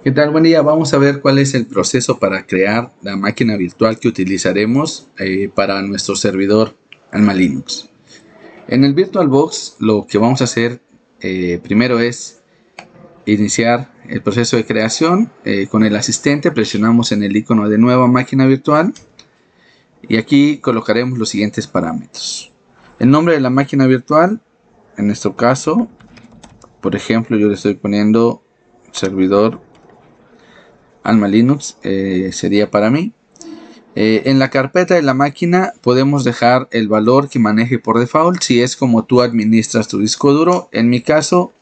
¿Qué tal? Buen día. Vamos a ver cuál es el proceso para crear la máquina virtual que utilizaremos para nuestro servidor Alma Linux. En el VirtualBox lo que vamos a hacer primero es iniciar el proceso de creación. Con el asistente presionamos en el icono de nueva máquina virtual y aquí colocaremos los siguientes parámetros. El nombre de la máquina virtual, en nuestro caso, por ejemplo, yo le estoy poniendo servidor Alma Linux, sería para mí. En la carpeta de la máquina podemos dejar el valor que maneje por default, si es como tú administras tu disco duro. En mi caso,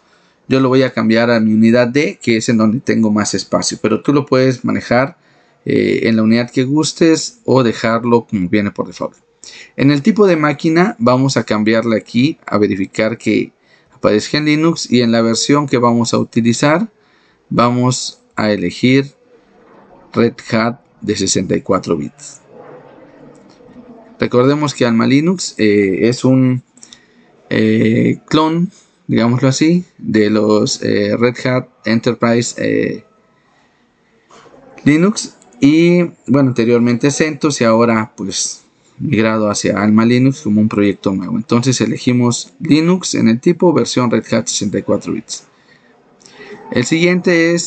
yo lo voy a cambiar a mi unidad D, que es en donde tengo más espacio, pero tú lo puedes manejar en la unidad que gustes o dejarlo como viene por default. En el tipo de máquina vamos a cambiarle aquí a verificar que aparezca en Linux, y en la versión que vamos a utilizar vamos a elegir Red Hat de 64 bits. Recordemos que Alma Linux es un clon, digámoslo así, de los Red Hat Enterprise Linux, y bueno, anteriormente CentOS, y ahora pues migrado hacia Alma Linux como un proyecto nuevo. Entonces elegimos Linux en el tipo versión Red Hat 64 bits. El siguiente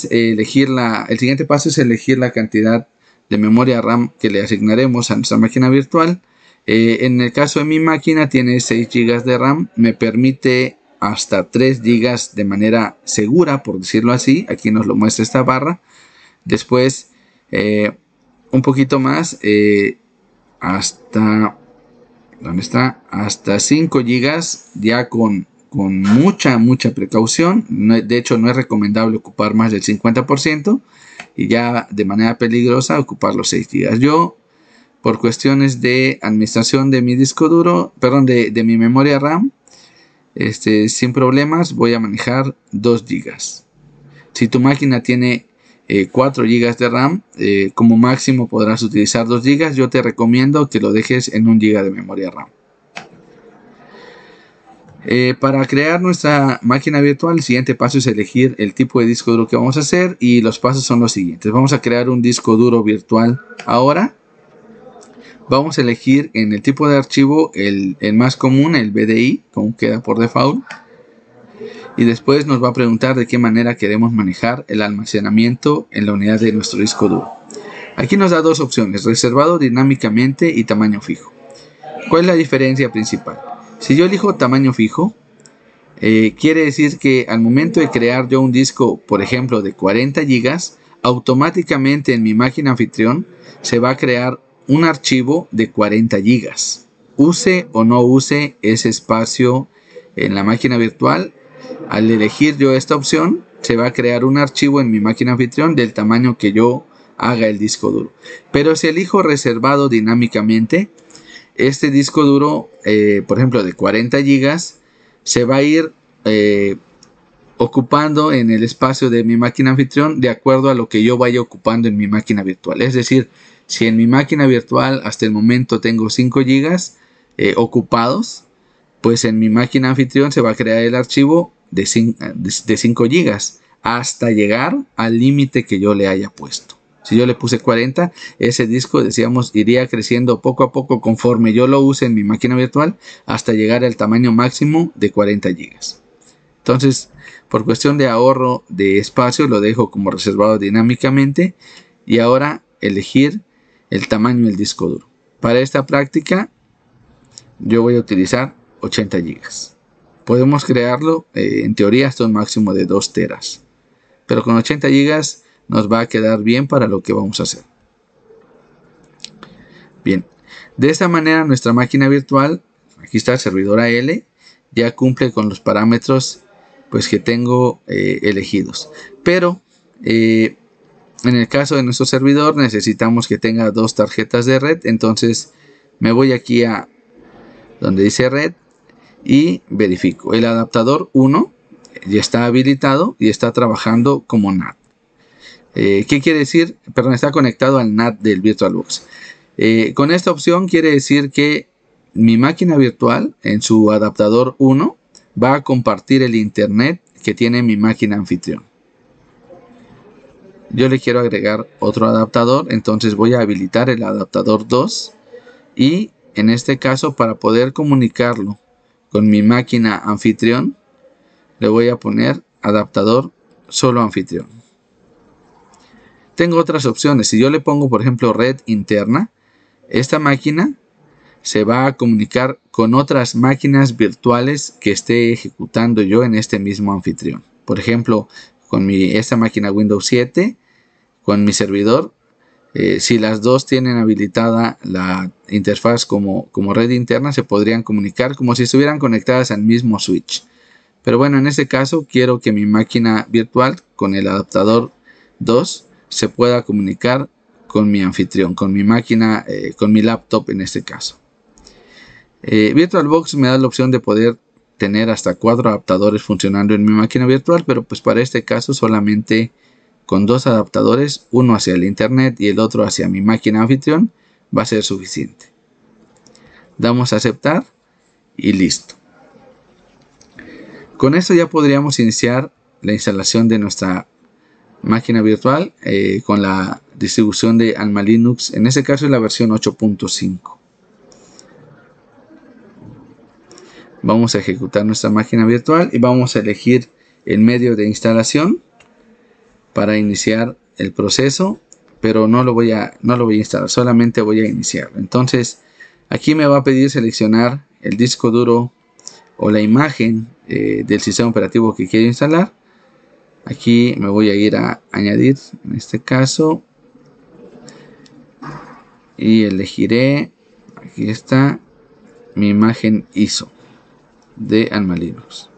paso es elegir la cantidad de memoria RAM que le asignaremos a nuestra máquina virtual. En el caso de mi máquina tiene 6 GB de RAM, me permite hasta 3 GB de manera segura, por decirlo así. Aquí nos lo muestra esta barra. Después un poquito más, hasta hasta 5 GB, ya con mucha precaución. De hecho, no es recomendable ocupar más del 50%, y ya de manera peligrosa ocupar los 6 GB. Yo, por cuestiones de administración de mi disco duro, perdón, de mi memoria RAM, sin problemas voy a manejar 2 GB. Si tu máquina tiene 4 GB de RAM, como máximo podrás utilizar 2 GB. Yo te recomiendo que lo dejes en 1 GB de memoria RAM. Para crear nuestra máquina virtual, el siguiente paso es elegir el tipo de disco duro que vamos a hacer, y los pasos son los siguientes. Vamos a crear un disco duro virtual. Ahora vamos a elegir en el tipo de archivo el más común, el BDI, como queda por default, y después nos va a preguntar de qué manera queremos manejar el almacenamiento en la unidad de nuestro disco duro. Aquí nos da dos opciones: reservado dinámicamente y tamaño fijo. ¿Cuál es la diferencia principal? Si yo elijo tamaño fijo, quiere decir que al momento de crear yo un disco, por ejemplo, de 40 GB, automáticamente en mi máquina anfitrión se va a crear un archivo de 40 GB. Use o no use ese espacio en la máquina virtual, al elegir yo esta opción, se va a crear un archivo en mi máquina anfitrión del tamaño que yo haga el disco duro. Pero si elijo reservado dinámicamente, este disco duro, por ejemplo, de 40 GB, se va a ir ocupando en el espacio de mi máquina anfitrión de acuerdo a lo que yo vaya ocupando en mi máquina virtual. Es decir, si en mi máquina virtual hasta el momento tengo 5 GB ocupados, pues en mi máquina anfitrión se va a crear el archivo de 5 GB hasta llegar al límite que yo le haya puesto. Si yo le puse 40, ese disco, decíamos, iría creciendo poco a poco conforme yo lo use en mi máquina virtual hasta llegar al tamaño máximo de 40 GB. Entonces, por cuestión de ahorro de espacio, lo dejo como reservado dinámicamente, y ahora elegir el tamaño del disco duro. Para esta práctica yo voy a utilizar 80 GB. Podemos crearlo en teoría hasta un máximo de 2 teras, pero con 80 GB nos va a quedar bien para lo que vamos a hacer. Bien, de esta manera nuestra máquina virtual, aquí está el servidor AL, ya cumple con los parámetros pues que tengo elegidos. Pero en el caso de nuestro servidor necesitamos que tenga 2 tarjetas de red. Entonces me voy aquí a donde dice red y verifico. El adaptador 1 ya está habilitado y está trabajando como NAT. ¿Qué quiere decir? Perdón, está conectado al NAT del VirtualBox. Con esta opción quiere decir que mi máquina virtual en su adaptador 1 va a compartir el internet que tiene mi máquina anfitrión. yo le quiero agregar otro adaptador, entonces voy a habilitar el adaptador 2 y en este caso, para poder comunicarlo con mi máquina anfitrión, le voy a poner adaptador solo anfitrión. Tengo otras opciones. Si yo le pongo, por ejemplo, red interna, esta máquina se va a comunicar con otras máquinas virtuales que esté ejecutando yo en este mismo anfitrión. Por ejemplo, con esta máquina Windows 7, con mi servidor, si las dos tienen habilitada la interfaz como red interna, se podrían comunicar como si estuvieran conectadas al mismo switch. Pero bueno, en este caso quiero que mi máquina virtual con el adaptador 2 se pueda comunicar con mi anfitrión, con mi máquina, con mi laptop en este caso. VirtualBox me da la opción de poder tener hasta 4 adaptadores funcionando en mi máquina virtual, pero pues para este caso solamente con 2 adaptadores, uno hacia el internet y el otro hacia mi máquina anfitrión, va a ser suficiente. Damos a aceptar y listo. Con esto ya podríamos iniciar la instalación de nuestra máquina virtual con la distribución de Alma Linux, en este caso es la versión 8.5. Vamos a ejecutar nuestra máquina virtual y vamos a elegir el medio de instalación para iniciar el proceso, pero no lo voy a instalar, solamente voy a iniciarlo. Entonces aquí me va a pedir seleccionar el disco duro o la imagen del sistema operativo que quiero instalar. Aquí me voy a ir a añadir, en este caso, y elegiré, aquí está, mi imagen ISO de Alma Linux.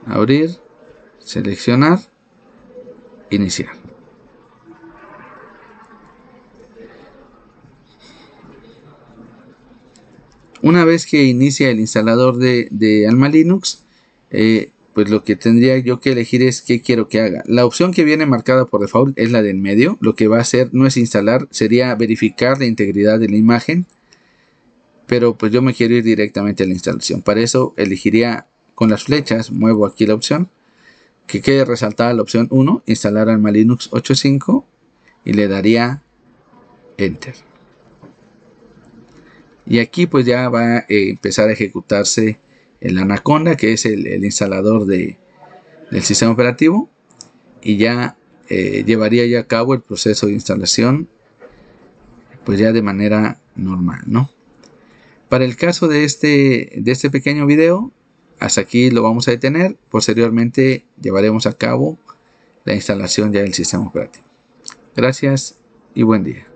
Abrir, seleccionar, iniciar. Una vez que inicia el instalador de Alma Linux, pues lo que tendría yo que elegir es qué quiero que haga. La opción que viene marcada por default es la del medio. Lo que va a hacer no es instalar, sería verificar la integridad de la imagen. Pero pues yo me quiero ir directamente a la instalación. Para eso elegiría con las flechas, muevo aquí la opción, que quede resaltada la opción 1, instalar Alma Linux 8.5 y le daría Enter. Y aquí pues ya va a empezar a ejecutarse el Anaconda, que es el instalador del sistema operativo, y ya llevaría ya a cabo el proceso de instalación pues ya de manera normal, ¿no? Para el caso de este pequeño video, hasta aquí lo vamos a detener. Posteriormente llevaremos a cabo la instalación ya del sistema operativo. Gracias y buen día.